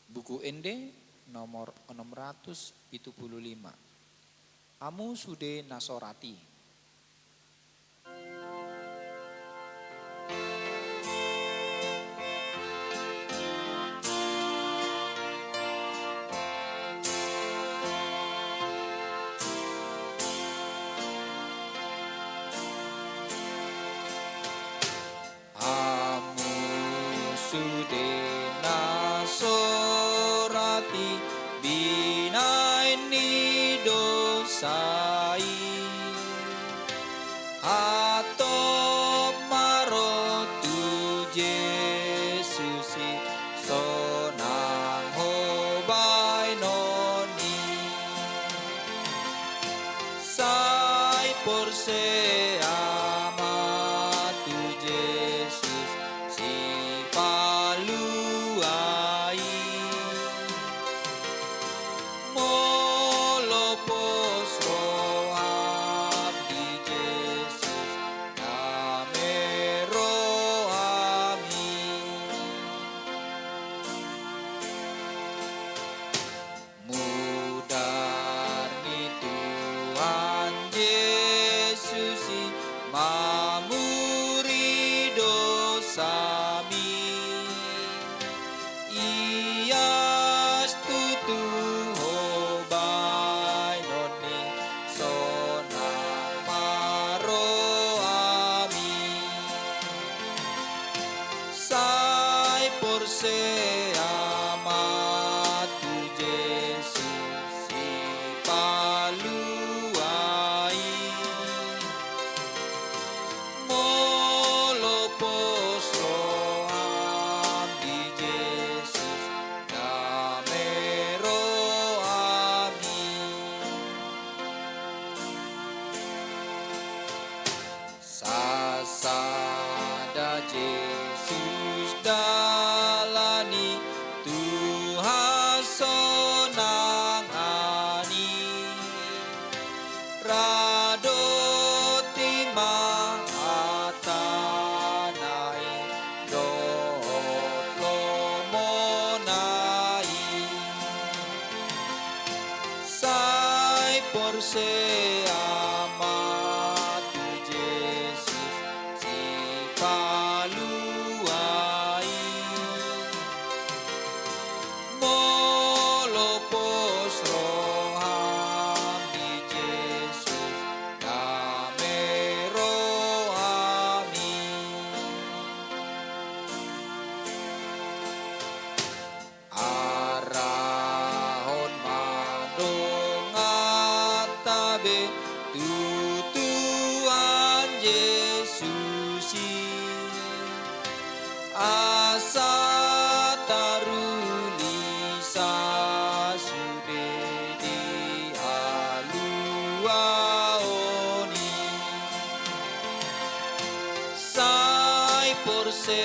Buku Ende nomor 675. Amu Sude Nasorati. Amu Sude Nasorati binaini dosai atau marotu Yesusi sonang hobai noni sai porse amatu Jesus si paluai molopos roham di Jesus namero ami mudar ni Tuhan Yesus mamuri dosami ia stutu hobai noni sonang maro ami sai porse amatu Jesus si paluai molopos roham di Jesus namero ami sasada Jesus dalani Tuhan sonang ani rado timang atanai dohot lomonai sai porse amatu Jesus si paluai molopos roham di Jesus namero ami arahon madongatabe tutuan Yesusi asa taruli sasude di aluaoni sai porse